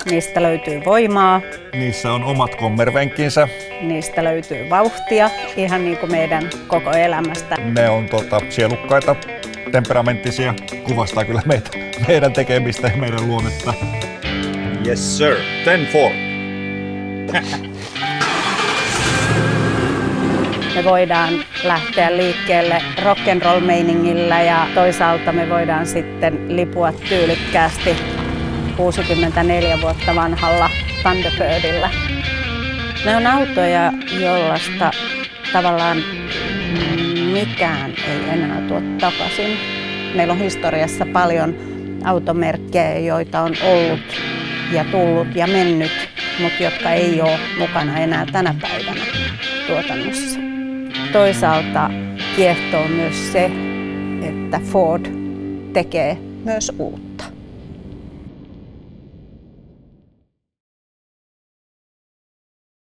Niistä löytyy voimaa, Niissä on omat kommervenkkinsä. niistä löytyy vauhtia, ihan niin kuin meidän koko elämästä. Ne on sielukkaita, temperamenttisia. Kuvastaa kyllä meidän tekemistä ja meidän luonnetta. Yes sir, 10-4. Me voidaan lähteä liikkeelle rock'n'roll-meiningillä ja toisaalta me voidaan sitten lipua tyylikkäästi 64 vuotta vanhalla Thunderbirdillä. Ne on autoja, jollaista tavallaan mikään ei enää tuo takaisin. Meillä on historiassa paljon automerkkejä, joita on ollut ja tullut ja mennyt, mutta jotka ei ole mukana enää tänä päivänä tuotannossa. Toisaalta kiehtoo myös se, että Ford tekee myös uutta.